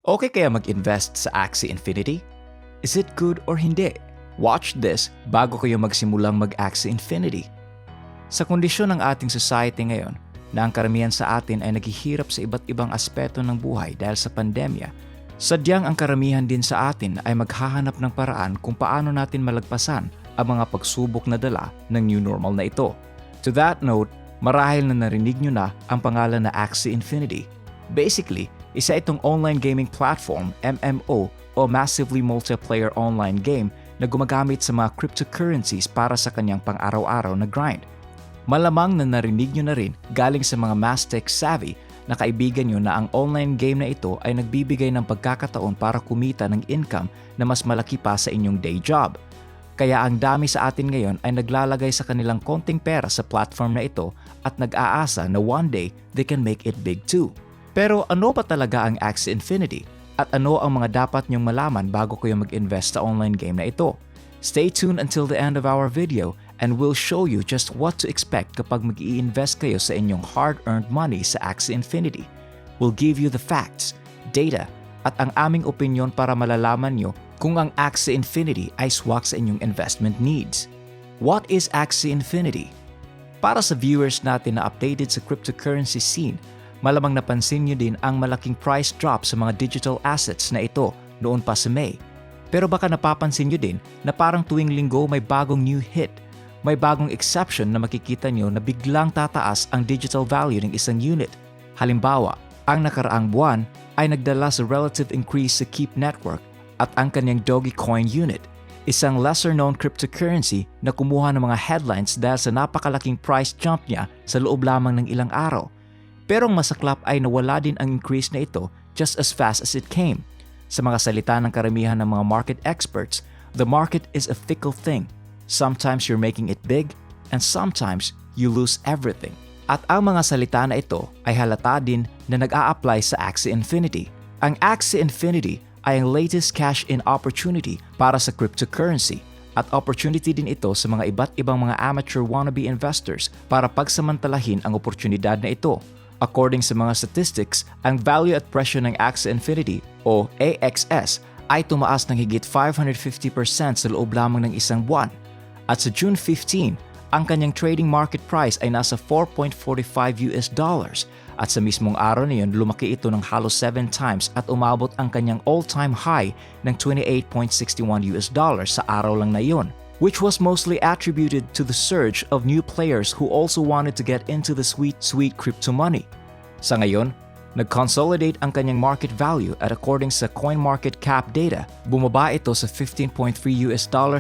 Okay kaya mag-invest sa Axie Infinity? Is it good or hindi? Watch this bago kayo magsimulang mag-Axie Infinity. Sa kondisyon ng ating society ngayon, na ang karamihan sa atin ay naghihirap sa iba't ibang aspeto ng buhay dahil sa pandemya, sadyang ang karamihan din sa atin ay maghahanap ng paraan kung paano natin malagpasan ang mga pagsubok na dala ng new normal na ito. To that note, marahil na narinig nyo na ang pangalan na Axie Infinity. Basically, isa itong online gaming platform, MMO o Massively Multiplayer Online Game na gumagamit sa mga cryptocurrencies para sa kanyang pang-araw-araw na grind. Malamang na narinig nyo na rin galing sa mga mas tech savvy na kaibigan nyo na ang online game na ito ay nagbibigay ng pagkakataon para kumita ng income na mas malaki pa sa inyong day job. Kaya ang dami sa atin ngayon ay naglalagay sa kanilang konting pera sa platform na ito at nag-aasa na one day they can make it big too. Pero ano ba talaga ang Axie Infinity? At ano ang mga dapat nyong malaman bago kayo mag-invest sa online game na ito? Stay tuned until the end of our video and we'll show you just what to expect kapag mag-i-invest kayo sa inyong hard-earned money sa Axie Infinity. We'll give you the facts, data, at ang aming opinion para malalaman nyo kung ang Axie Infinity ay swak sa inyong investment needs. What is Axie Infinity? Para sa viewers natin na updated sa cryptocurrency scene, malamang napansin nyo din ang malaking price drop sa mga digital assets na ito noon pa sa May. Pero baka napapansin nyo din na parang tuwing linggo may bagong new hit. May bagong exception na makikita nyo na biglang tataas ang digital value ng isang unit. Halimbawa, ang nakaraang buwan ay nagdala sa relative increase sa Keep Network at ang kanyang Dogecoin unit, isang lesser-known cryptocurrency na kumuha ng mga headlines dahil sa napakalaking price jump niya sa loob lamang ng ilang araw. Pero ang masaklap ay nawala din ang increase na ito just as fast as it came. Sa mga salita ng karamihan ng mga market experts, the market is a fickle thing. Sometimes you're making it big, and sometimes you lose everything. At ang mga salita na ito ay halata din na nag-a-apply sa Axie Infinity. Ang Axie Infinity ay ang latest cash-in opportunity para sa cryptocurrency at opportunity din ito sa mga iba't ibang mga amateur wannabe investors para pagsamantalahin ang oportunidad na ito. According sa mga statistics, ang value at presyo ng Axie Infinity o AXS ay tumaas ng higit 550% sa loob lamang ng isang buwan. At sa June 15, ang kanyang trading market price ay nasa $4.45 at sa mismong araw na yun lumaki ito ng halos 7 times at umabot ang kanyang all-time high ng $28.61 sa araw lang na yun, which was mostly attributed to the surge of new players who also wanted to get into the sweet crypto money. Sa ngayon, nag-consolidate ang kanyang market value at according sa CoinMarketCap data, bumaba ito sa $15.3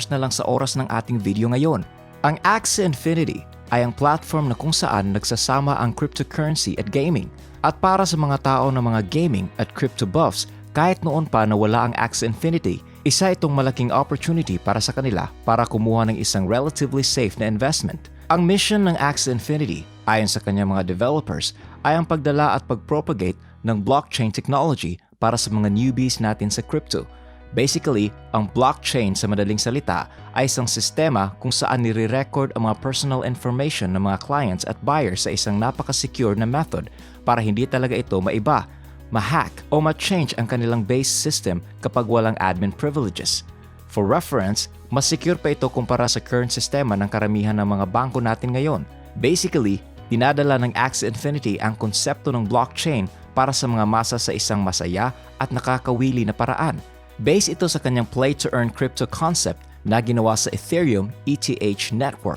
na lang sa oras ng ating video ngayon. Ang Axie Infinity ay ang platform na kung saan nagsasama ang cryptocurrency at gaming. At para sa mga tao na mga gaming at crypto buffs, kahit noon pa na wala ang Axie Infinity, isa itong malaking opportunity para sa kanila para kumuha ng isang relatively safe na investment. Ang mission ng Axie Infinity, ayon sa kanyang mga developers, ay ang pagdala at pagpropagate ng blockchain technology para sa mga newbies natin sa crypto. Basically, ang blockchain sa madaling salita ay isang sistema kung saan nire-record ang mga personal information ng mga clients at buyers sa isang napaka-secure na method para hindi talaga ito maiba, ma-hack o ma-change ang kanilang base system kapag walang admin privileges. For reference, mas secure pa ito kumpara sa current sistema ng karamihan ng mga bangko natin ngayon. Basically, dinadala ng Axie Infinity ang konsepto ng blockchain para sa mga masa sa isang masaya at nakakawili na paraan. Based ito sa kanyang play-to-earn crypto concept na ginawa sa Ethereum ETH network.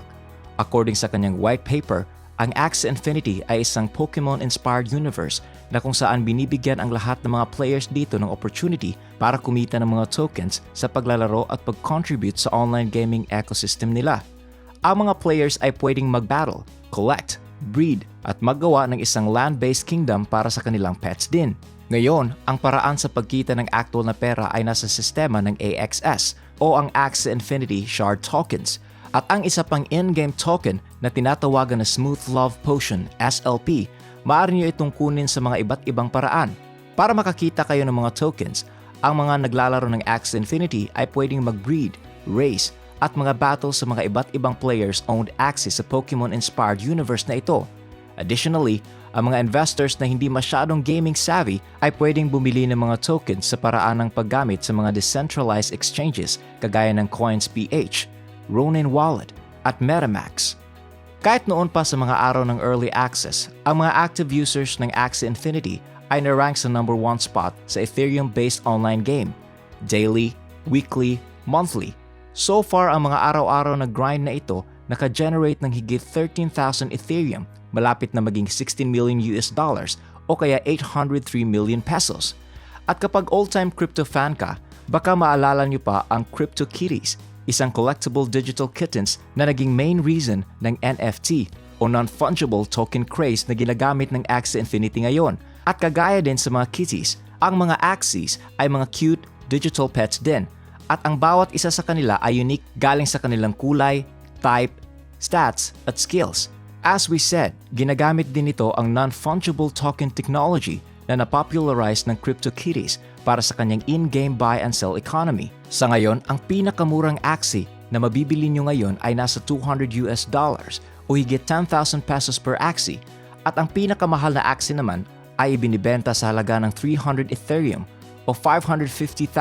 According sa kanyang white paper, ang Axie Infinity ay isang Pokemon-inspired universe na kung saan binibigyan ang lahat ng mga players dito ng opportunity para kumita ng mga tokens sa paglalaro at pag-contribute sa online gaming ecosystem nila. Ang mga players ay pwedeng mag-battle, collect, breed at maggawa ng isang land-based kingdom para sa kanilang pets din. Ngayon, ang paraan sa pagkita ng actual na pera ay nasa sistema ng AXS o ang Axie Infinity Shard Tokens. At ang isa pang in-game token na tinatawagan na Smooth Love Potion SLP, maaari nyo itong kunin sa mga iba't ibang paraan. Para makakita kayo ng mga tokens, ang mga naglalaro ng Axie Infinity ay pwedeng mag-breed, race, at mga battle sa mga iba't ibang players-owned Axie sa Pokemon-inspired universe na ito. Additionally, Ang mga investors na hindi masyadong gaming savvy ay pwedeng bumili ng mga tokens sa paraan ng paggamit sa mga decentralized exchanges kagaya ng Coins.ph, Ronin Wallet, at MetaMask. Kahit noon pa sa mga araw ng early access, ang mga active users ng Axie Infinity ay narank sa number 1 spot sa Ethereum-based online game. Daily, weekly, monthly. So far, ang mga araw-araw na grind na ito naka-generate ng higit 13,000 Ethereum, malapit na maging $16 million o kaya 803 million pesos. At kapag all-time crypto fan ka, baka maalala nyo pa ang CryptoKitties, isang collectible digital kittens na naging main reason ng NFT o non-fungible token craze na ginagamit ng Axie Infinity ngayon. At kagaya din sa mga kitties, ang mga Axies ay mga cute digital pets din. At ang bawat isa sa kanila ay unique galing sa kanilang kulay, type, stats, at skills. As we said, ginagamit din ito ang non-fungible token technology na napopularize ng CryptoKitties para sa kanyang in-game buy and sell economy. Sa ngayon, ang pinakamurang Axie na mabibili nyo ngayon ay nasa $200 o higit 10,000 pesos per Axie. At ang pinakamahal na Axie naman ay ibinibenta sa halaga ng 300 Ethereum o $550,000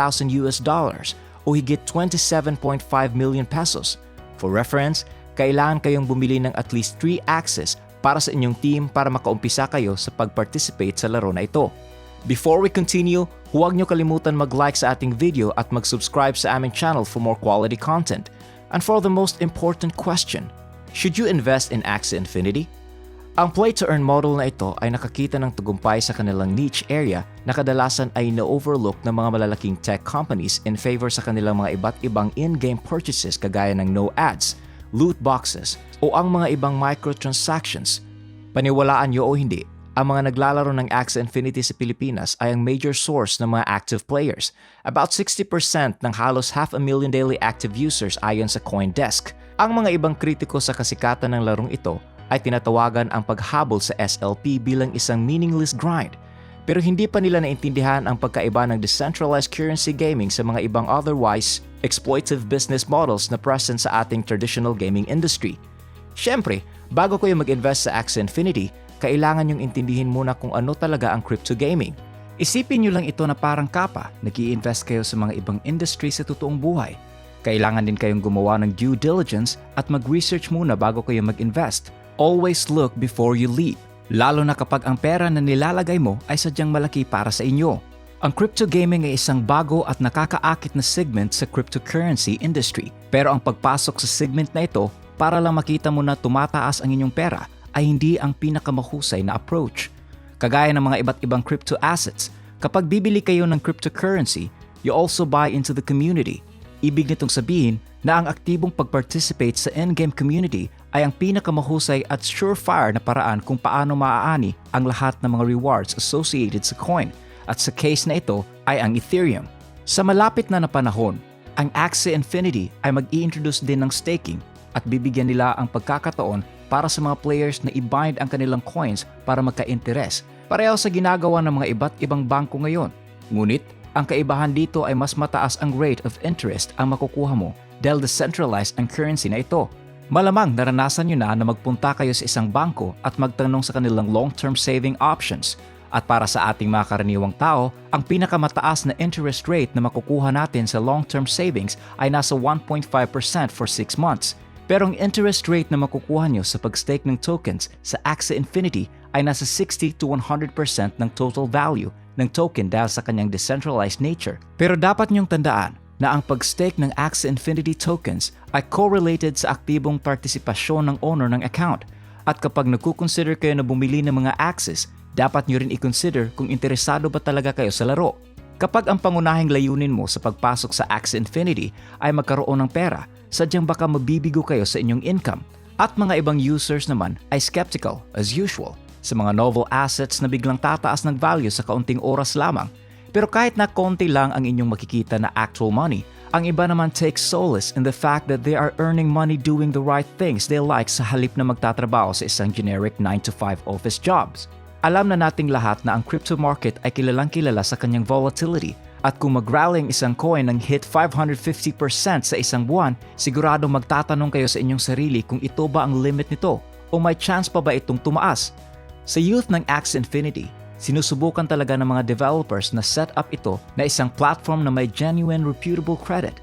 o higit 27.5 million pesos. For reference, kailangan kayong bumili ng at least 3 Axies para sa inyong team para makaumpisa kayo sa pag-participate sa laro na ito. Before we continue, huwag nyo kalimutan mag-like sa ating video at mag-subscribe sa aming channel for more quality content. And for the most important question, should you invest in Axie Infinity? Ang play-to-earn model na ito ay nakakita ng tagumpay sa kanilang niche area na kadalasan ay na-overlook ng mga malalaking tech companies in favor sa kanilang mga iba't ibang in-game purchases kagaya ng no ads, loot boxes, o ang mga ibang microtransactions. Paniwalaan nyo o hindi, ang mga naglalaro ng Axie Infinity sa Pilipinas ay ang major source ng mga active players. About 60% ng halos 500,000 daily active users ayon sa CoinDesk. Ang mga ibang kritiko sa kasikatan ng larong ito ay tinatawagan ang paghabol sa SLP bilang isang meaningless grind. Pero hindi pa nila naintindihan ang pagkaiba ng decentralized currency gaming sa mga ibang otherwise exploitive business models na present sa ating traditional gaming industry. Siyempre, bago kayo mag-invest sa Axie Infinity, kailangan nyong intindihin muna kung ano talaga ang crypto gaming. Isipin nyo lang ito na parang kapa, nag-i-invest kayo sa mga ibang industry sa totoong buhay. Kailangan din kayong gumawa ng due diligence at mag-research muna bago kayo mag-invest. Always look before you leap, lalo na kapag ang pera na nilalagay mo ay sadyang malaki para sa inyo. Ang crypto gaming ay isang bago at nakakaakit na segment sa cryptocurrency industry. Pero ang pagpasok sa segment na ito para lang makita mo na tumataas ang inyong pera ay hindi ang pinakamahusay na approach. Kagaya ng mga iba't ibang crypto assets, kapag bibili kayo ng cryptocurrency, you also buy into the community. Ibig nitong sabihin na ang aktibong pag-participate sa in-game community ay ang pinakamahusay at surefire na paraan kung paano maaani ang lahat ng mga rewards associated sa coin. At sa case na ito ay ang Ethereum. Sa malapit na panahon, ang Axie Infinity ay mag-i-introduce din ng staking at bibigyan nila ang pagkakataon para sa mga players na i-bind ang kanilang coins para magka-interes, pareho sa ginagawa ng mga iba't ibang bangko ngayon. Ngunit, ang kaibahan dito ay mas mataas ang rate of interest ang makukuha mo dahil decentralized ang currency na ito. Malamang naranasan nyo na magpunta kayo sa isang bangko at magtanong sa kanilang long-term saving options. At para sa ating mga karaniwang tao, ang pinakamataas na interest rate na makukuha natin sa long-term savings ay nasa 1.5% for 6 months. Pero ang interest rate na makukuha nyo sa pag-stake ng tokens sa Axie Infinity ay nasa 60 to 100% ng total value ng token dahil sa kanyang decentralized nature. Pero dapat nyong tandaan na ang pag-stake ng Axie Infinity tokens ay correlated sa aktibong partisipasyon ng owner ng account. At kapag nagkukonsider kayo na bumili ng mga Axies, dapat nyo rin i-consider kung interesado ba talaga kayo sa laro. Kapag ang pangunahing layunin mo sa pagpasok sa Axie Infinity ay magkaroon ng pera, sadyang baka mabibigo kayo sa inyong income. At mga ibang users naman ay skeptical, as usual, sa mga novel assets na biglang tataas ng value sa kaunting oras lamang. Pero kahit na konti lang ang inyong makikita na actual money, ang iba naman takes solace in the fact that they are earning money doing the right things they like sa halip na magtatrabaho sa isang generic 9-to-5 office jobs. Alam na nating lahat na ang crypto market ay kilalang-kilala sa kanyang volatility at kung mag-rally ang isang coin ng hit 550% sa isang buwan, siguradong magtatanong kayo sa inyong sarili kung ito ba ang limit nito o may chance pa ba itong tumaas. Sa youth ng Axie Infinity, sinusubukan talaga ng mga developers na set up ito na isang platform na may genuine reputable credit.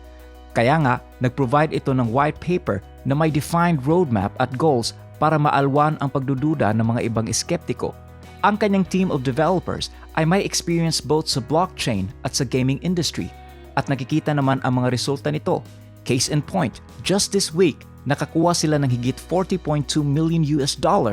Kaya nga, nag-provide ito ng white paper na may defined roadmap at goals para maalwan ang pagdududa ng mga ibang skeptiko. Ang kanyang team of developers ay may experience both sa blockchain at sa gaming industry at nakikita naman ang mga resulta nito. Case in point, just this week, nakakuha sila ng higit $40.2 million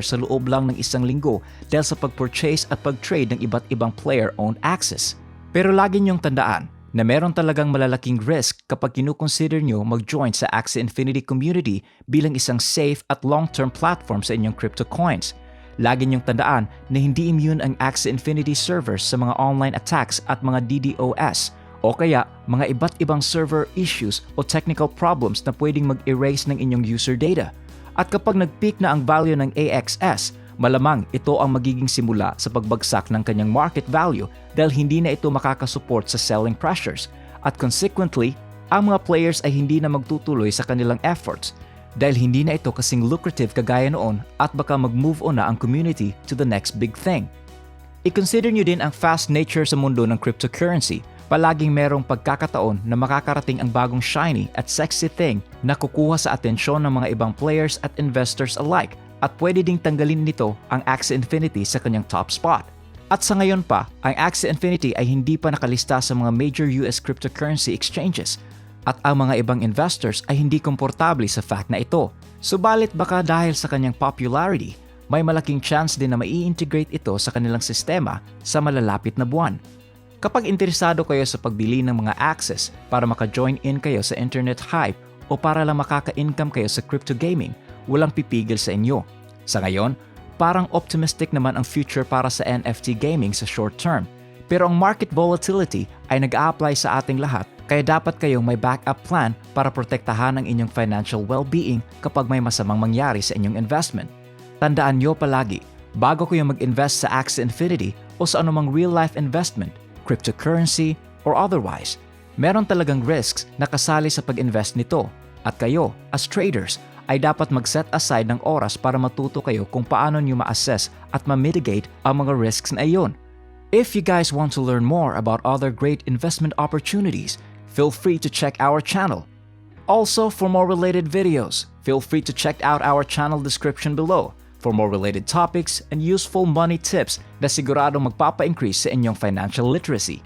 sa loob lang ng isang linggo dahil sa pag-purchase at pag-trade ng iba't ibang player-owned access. Pero lagi niyong tandaan na meron talagang malalaking risk kapag kinukonsider nyo mag-join sa Axie Infinity community bilang isang safe at long-term platform sa inyong crypto coins. Lagi niyong tandaan na hindi immune ang Axie Infinity servers sa mga online attacks at mga DDoS o kaya mga iba't ibang server issues o technical problems na pwedeng mag-erase ng inyong user data. At kapag nag-peak na ang value ng AXS, malamang ito ang magiging simula sa pagbagsak ng kanyang market value dahil hindi na ito makakasupport sa selling pressures. At consequently, ang mga players ay hindi na magtutuloy sa kanilang efforts dahil hindi na ito kasing lucrative kagaya noon at baka mag-move on na ang community to the next big thing. I-consider nyo din ang fast nature sa mundo ng cryptocurrency. Palaging merong pagkakataon na makakarating ang bagong shiny at sexy thing na kukuha sa atensyon ng mga ibang players at investors alike at pwede ding tanggalin nito ang Axie Infinity sa kanyang top spot. At sa ngayon pa, ang Axie Infinity ay hindi pa nakalista sa mga major US cryptocurrency exchanges at ang mga ibang investors ay hindi komportable sa fact na ito. Subalit baka dahil sa kanyang popularity, may malaking chance din na mai-integrate ito sa kanilang sistema sa malalapit na buwan. Kapag interesado kayo sa pagbili ng mga access para maka-join in kayo sa internet hype o para lang makaka-income kayo sa crypto gaming, walang pipigil sa inyo. Sa ngayon, parang optimistic naman ang future para sa NFT gaming sa short term. Pero ang market volatility ay nag-a-apply sa ating lahat kaya dapat kayong may backup plan para protektahan ang inyong financial well-being kapag may masamang mangyari sa inyong investment. Tandaan nyo palagi, bago kayo mag-invest sa Axie Infinity o sa anumang real-life investment, cryptocurrency, or otherwise, meron talagang risks na kasali sa pag-invest nito at kayo, as traders, ay dapat mag-set aside ng oras para matuto kayo kung paano nyo ma-assess at ma-mitigate ang mga risks na iyon. If you guys want to learn more about other great investment opportunities, feel free to check our channel. Also, for more related videos, feel free to check out our channel description below for more related topics and useful money tips na siguradong magpapa-increase sa inyong financial literacy.